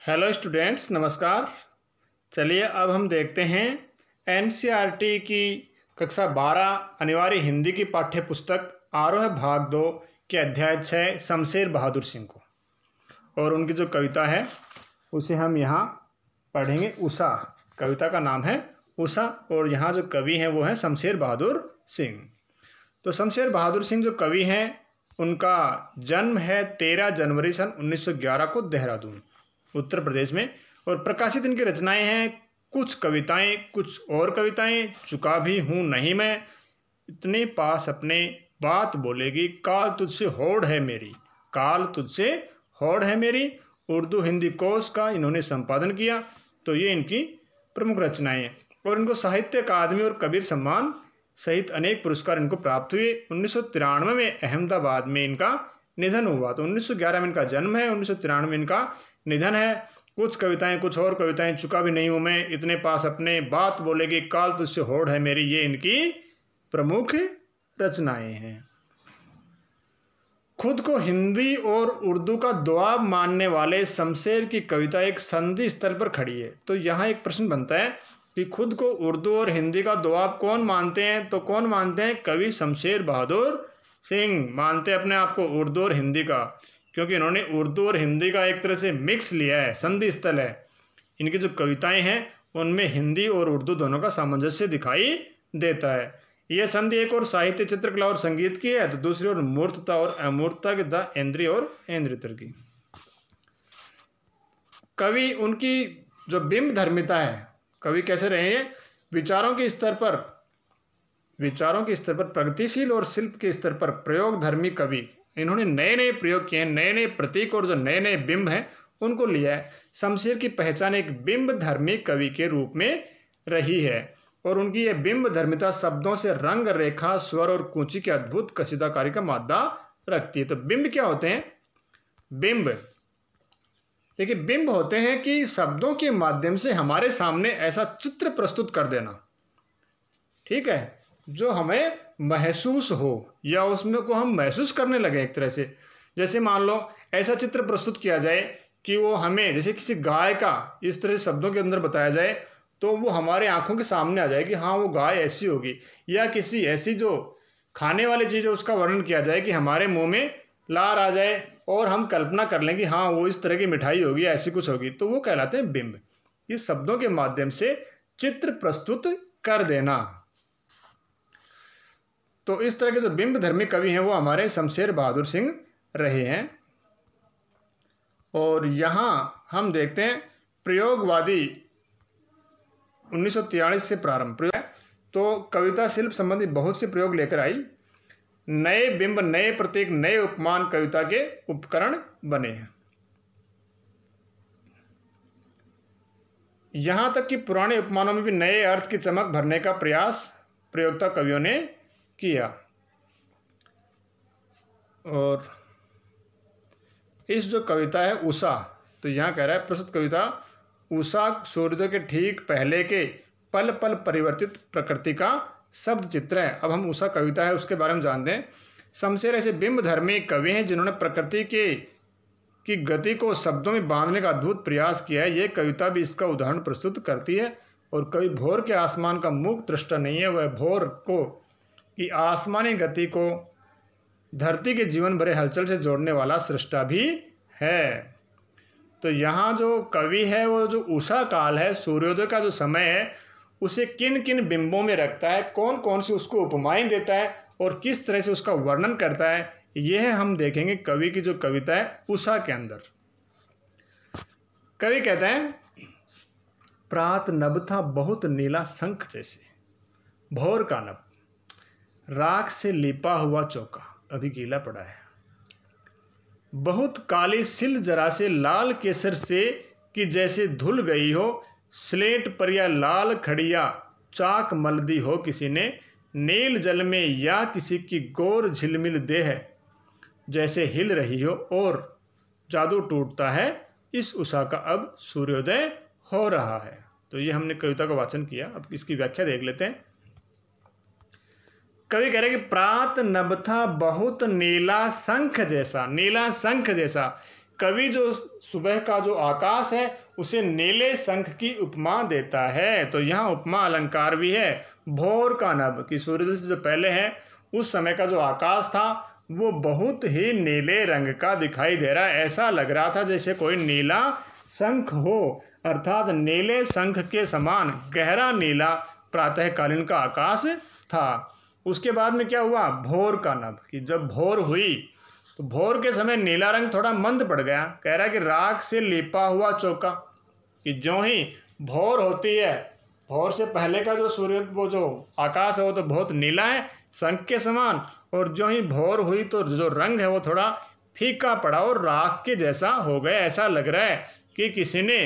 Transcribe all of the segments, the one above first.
Hello students, नमस्कार। चलिए अब हम देखते हैं एनसीईआरटी की कक्षा 12 अनिवार्य हिंदी की पाठ्य पुस्तक आरोह भाग 2 के अध्याय 6 शमशेर बहादुर सिंह को, और उनकी जो कविता है उसे हम यहाँ पढ़ेंगे। उषा कविता का नाम है उषा, और यहाँ जो कवि हैं वो हैं शमशेर बहादुर सिंह। तो शमशेर बहादुर सिंह जो कवि हैं उनका जन्म है 13 जनवरी सन 1911 को देहरादून उत्तर प्रदेश में, और प्रकाशित इनकी रचनाएं हैं कुछ कविताएं, कुछ और कविताएं। चुका भी हूँ नहीं मैं, इतने पास अपने बात बोलेगी, काल तुझसे होड़ है मेरी, काल तुझसे होड़ है मेरी। उर्दू हिंदी कोश का इन्होंने संपादन किया। तो ये इनकी प्रमुख रचनाएं हैं, और इनको साहित्य अकादमी और कबीर सम्मान सहित अनेक पुरस्कार इनको प्राप्त हुए। 1993 में अहमदाबाद में इनका निधन हुआ। तो 1911 में इनका जन्म है, 1993 में इनका निधन है। कुछ कविताएं, कुछ और कविताएं, चुका भी नहीं हूं मैं, इतने पास अपने, बात बोलेगी, काल तुझसे होड़ है मेरी, ये इनकी प्रमुख रचनाएं हैं। खुद को हिंदी और उर्दू का दोआब मानने वाले शमशेर की कविता एक संधि स्थल पर खड़ी है। तो यहाँ एक प्रश्न बनता है कि खुद को उर्दू और हिंदी का दोआब कौन मानते हैं? तो कौन मानते हैं? कवि शमशेर बहादुर सिंह मानते हैं अपने आप को उर्दू और हिंदी का, क्योंकि इन्होंने उर्दू और हिंदी का एक तरह से मिक्स लिया है, संधि स्थल है। इनकी जो कविताएं हैं उनमें हिंदी और उर्दू दोनों का सामंजस्य दिखाई देता है। यह संधि एक और साहित्य, चित्रकला और संगीत की है, तो दूसरी ओर मूर्तता और अमूर्तता की, द इंद्रिय और इंद्रियतर की। कवि उनकी जो बिंब धर्मिता है, कवि कैसे रहे हैं? विचारों के स्तर पर प्रगतिशील और शिल्प के स्तर पर प्रयोग धर्मी कवि। इन्होंने नए नए प्रयोग किए हैं, नए नए प्रतीक और जो नए नए बिंब हैं उनको लिया है। शमशेर की पहचान एक बिंब धर्मी कवि के रूप में रही है, और उनकी यह बिंब धर्मिता शब्दों से रंग, रेखा, स्वर और कूंची के अद्भुत कसीदाकारी का मादा रखती है। तो बिंब क्या होते हैं? बिंब, देखिए, बिंब होते हैं कि शब्दों के माध्यम से हमारे सामने ऐसा चित्र प्रस्तुत कर देना, ठीक है, जो हमें महसूस हो या उसमें को हम महसूस करने लगे एक तरह से। जैसे मान लो ऐसा चित्र प्रस्तुत किया जाए कि वो हमें, जैसे किसी गाय का इस तरह शब्दों के अंदर बताया जाए तो वो हमारे आंखों के सामने आ जाए कि हाँ वो गाय ऐसी होगी, या किसी ऐसी जो खाने वाली चीज़ है उसका वर्णन किया जाए कि हमारे मुंह में लार आ जाए और हम कल्पना कर लें कि हाँ वो इस तरह की मिठाई होगी, ऐसी कुछ होगी। तो वो कहलाते हैं बिंब। ये शब्दों के माध्यम से चित्र प्रस्तुत कर देना। तो इस तरह के जो बिंब धर्मी कवि हैं वो हमारे शमशेर बहादुर सिंह रहे हैं। और यहाँ हम देखते हैं प्रयोगवादी 1943 से प्रारंभ प्रयोग, तो कविता शिल्प संबंधी बहुत से प्रयोग लेकर आई। नए बिंब, नए प्रतीक, नए उपमान कविता के उपकरण बने हैं। यहाँ तक कि पुराने उपमानों में भी नए अर्थ की चमक भरने का प्रयास प्रयोक्ता कवियों ने किया। और इस जो कविता है उषा, तो यहाँ कह रहा है प्रस्तुत कविता उषा सूर्योदय के ठीक पहले के पल पल परिवर्तित प्रकृति का शब्द चित्र है। अब हम उषा कविता है उसके बारे में जानते हैं। शमशेर ऐसे बिंब धर्मी कवि हैं जिन्होंने प्रकृति की गति को शब्दों में बांधने का अद्भुत प्रयास किया है। ये कविता भी इसका उदाहरण प्रस्तुत करती है। और कवि भोर के आसमान का मूक दृष्टा नहीं है, वह भोर को कि आसमानी गति को धरती के जीवन भरे हलचल से जोड़ने वाला सृष्टा भी है। तो यहाँ जो कवि है वो जो उषा काल है, सूर्योदय का जो समय है, उसे किन किन बिंबों में रखता है, कौन कौन सी उसको उपमाएं देता है और किस तरह से उसका वर्णन करता है, यह हम देखेंगे कवि की जो कविता है उषा के अंदर। कवि कहते हैं, प्रात नभ था बहुत नीला शंख जैसे, भोर का नभ, राख से लिपा हुआ चौका, अभी गीला पड़ा है, बहुत काली सिल जरा से लाल केसर से कि जैसे धुल गई हो, स्लेट पर या लाल खड़िया चाक मल दी हो किसी ने, नील जल में या किसी की गोर झिलमिल देह जैसे हिल रही हो, और जादू टूटता है इस उषा का, अब सूर्योदय हो रहा है। तो ये हमने कविता का वाचन किया। अब इसकी व्याख्या देख लेते हैं। कवि कह रहे कि प्रात नभ था बहुत नीला शंख जैसा, नीला शंख जैसा, कवि जो सुबह का जो आकाश है उसे नीले शंख की उपमा देता है। तो यहाँ उपमा अलंकार भी है। भोर का नभ कि सूर्योदय से जो पहले है उस समय का जो आकाश था वो बहुत ही नीले रंग का दिखाई दे रहा है। ऐसा लग रहा था जैसे कोई नीला शंख हो, अर्थात नीले शंख के समान गहरा नीला प्रातःकालीन का आकाश था। उसके बाद में क्या हुआ, भोर का नभ कि जब भोर हुई तो भोर के समय नीला रंग थोड़ा मंद पड़ गया। कह रहा है कि राख से लिपा हुआ चौका कि जो ही भोर होती है, भोर से पहले का जो सूर्य वो जो आकाश है वो तो बहुत नीला है शंख के समान, और जो ही भोर हुई तो जो रंग है वो थोड़ा फीका पड़ा और राख के जैसा हो गया। ऐसा लग रहा है कि किसी ने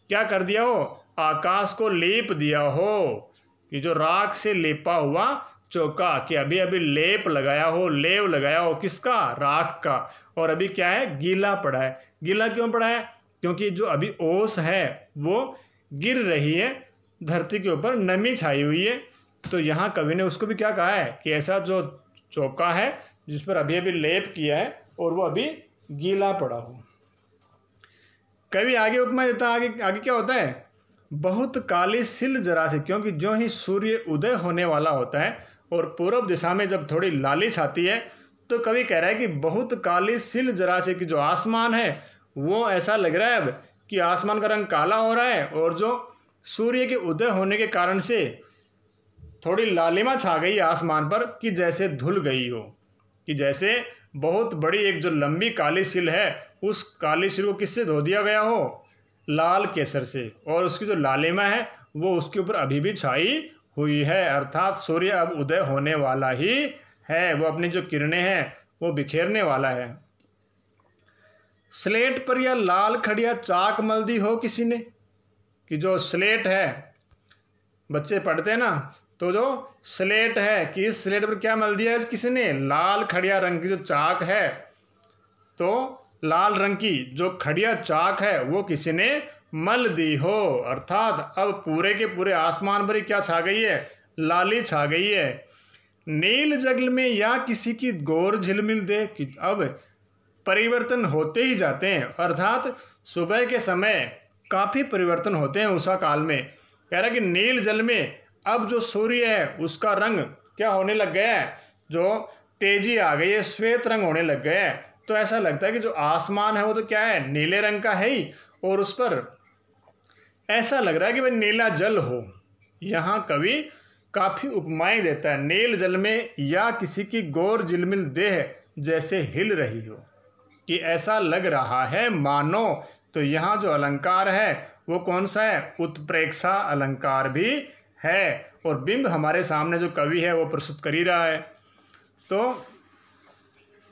क्या कर दिया हो, आकाश को लीप दिया हो, कि जो राख से लिपा हुआ चौका कि अभी अभी लेप लगाया हो, लेव लगाया हो किसका, राख का, और अभी क्या है, गीला पड़ा है। गीला क्यों पड़ा है, क्योंकि जो अभी ओस है वो गिर रही है, धरती के ऊपर नमी छाई हुई है। तो यहाँ कवि ने उसको भी क्या कहा है कि ऐसा जो चौका है जिस पर अभी अभी लेप किया है और वो अभी गीला पड़ा हो। कवि आगे उपमा देता है, आगे क्या होता है, बहुत काली सिल जरा से, क्योंकि जो ही सूर्य उदय होने वाला होता है और पूर्व दिशा में जब थोड़ी लाली छाती है तो कवि कह रहा है कि बहुत काली सिल जरा से, कि जो आसमान है वो ऐसा लग रहा है अब कि आसमान का रंग काला हो रहा है, और जो सूर्य के उदय होने के कारण से थोड़ी लालिमा छा गई आसमान पर कि जैसे धुल गई हो, कि जैसे बहुत बड़ी एक जो लंबी काली सिल है उस काली सिल को किससे धो दिया गया हो, लाल केसर से, और उसकी जो लालिमा है वो उसके ऊपर अभी भी छाई हुई है। अर्थात सूर्य अब उदय होने वाला ही है, वो अपनी जो किरणें हैं वो बिखेरने वाला है। स्लेट पर या लाल खड़िया चाक मल दी हो किसी ने, कि जो स्लेट है बच्चे पढ़ते हैं ना, तो जो स्लेट है कि इस स्लेट पर क्या मल दिया है किसी ने, लाल खड़िया रंग की जो चाक है, तो लाल रंग की जो खड़िया चाक है वो किसी ने मल दी हो। अर्थात अब पूरे के पूरे आसमान पर क्या छा गई है, लाली छा गई है। नील जगल में या किसी की गोर झिलमिल दे, कि अब परिवर्तन होते ही जाते हैं, अर्थात सुबह के समय काफ़ी परिवर्तन होते हैं उषा काल में। कह रहा है कि नील जल में अब जो सूर्य है उसका रंग क्या होने लग गया है, जो तेजी आ गई है, श्वेत रंग होने लग गया है। तो ऐसा लगता है कि जो आसमान है वो तो क्या है, नीले रंग का है ही, और उस पर ऐसा लग रहा है कि भाई नीला जल हो। यहाँ कवि काफ़ी उपमाएं देता है, नील जल में या किसी की गोर झिलमिल देह जैसे हिल रही हो, कि ऐसा लग रहा है मानो। तो यहाँ जो अलंकार है वो कौन सा है, उत्प्रेक्षा अलंकार भी है, और बिंब हमारे सामने जो कवि है वो प्रस्तुत कर ही रहा है। तो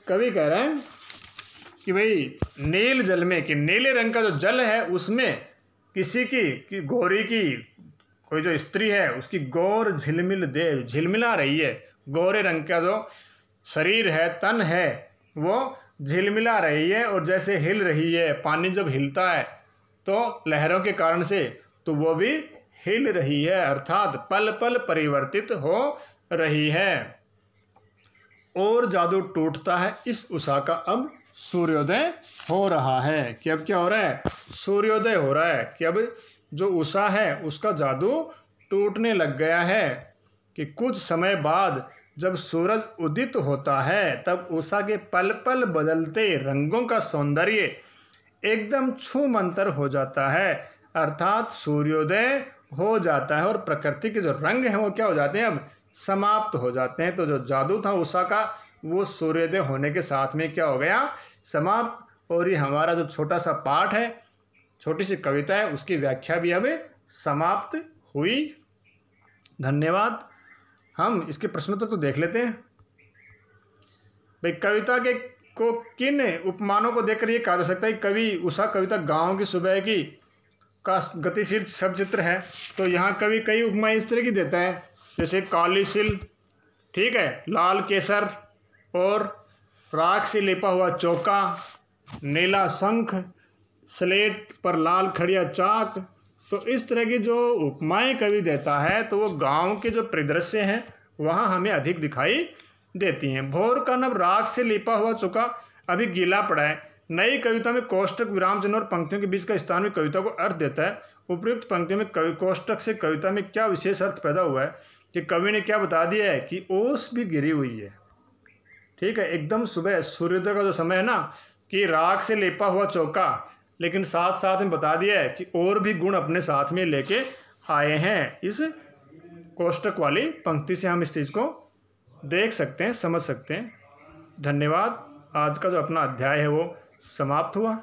कवि कह रहे हैं कि भाई नील जल में, कि नीले रंग का जो जल है उसमें किसी की गोरी की कोई जो स्त्री है उसकी गोर झिलमिल दे, झिलमिला रही है, गोरे रंग का जो शरीर है, तन है, वो झिलमिला रही है और जैसे हिल रही है। पानी जब हिलता है तो लहरों के कारण से तो वो भी हिल रही है, अर्थात पल पल परिवर्तित हो रही है। और जादू टूटता है इस उषा का, अब सूर्योदय हो रहा है। कि अब क्या हो रहा है, सूर्योदय हो रहा है, कि अब जो उषा है उसका जादू टूटने लग गया है। कि कुछ समय बाद जब सूरज उदित होता है तब उषा के पल पल बदलते रंगों का सौंदर्य एकदम छूमंतर हो जाता है, अर्थात सूर्योदय हो जाता है और प्रकृति के जो रंग हैं वो क्या हो जाते हैं, अब समाप्त हो जाते हैं। तो जो जादू था उषा का वो सूर्योदय होने के साथ में क्या हो गया, समाप्त। और ये हमारा जो छोटा सा पाठ है, छोटी सी कविता है, उसकी व्याख्या भी अब समाप्त हुई। धन्यवाद। हम इसके प्रश्नोत्तर तो देख लेते हैं। भाई कविता के को किन उपमानों को देखकर ये कहा जा सकता है कवि उषा कविता गाँव की सुबह की का गतिशील शब्द चित्र है। तो यहाँ कवि कई उपमाएं इस तरह की देता है, जैसे काली सिल, ठीक है, लाल केसर और राख से लिपा हुआ चौका, नीला शंख, स्लेट पर लाल खड़िया चाक। तो इस तरह की जो उपमाएं कवि देता है तो वो गांव के जो परिदृश्य हैं वहाँ हमें अधिक दिखाई देती हैं। भोर का नभ राख से लिपा हुआ चौका अभी गीला पड़ा है, नई कविता में कोष्टक, विराम चिन्ह और पंक्तियों के बीच का स्थान भी कविता को अर्थ देता है। उपयुक्त पंक्तियों में कोष्टक से कविता में क्या विशेष अर्थ पैदा हुआ है कि कवि ने क्या बता दिया है कि ओस भी गिरी हुई है। ठीक है, एकदम सुबह सूर्योदय का जो समय है ना, कि राख से लेपा हुआ चौका, लेकिन साथ साथ में बता दिया है कि और भी गुण अपने साथ में लेके आए हैं। इस कोष्टक वाली पंक्ति से हम इस चीज़ को देख सकते हैं, समझ सकते हैं। धन्यवाद। आज का जो अपना अध्याय है वो समाप्त हुआ।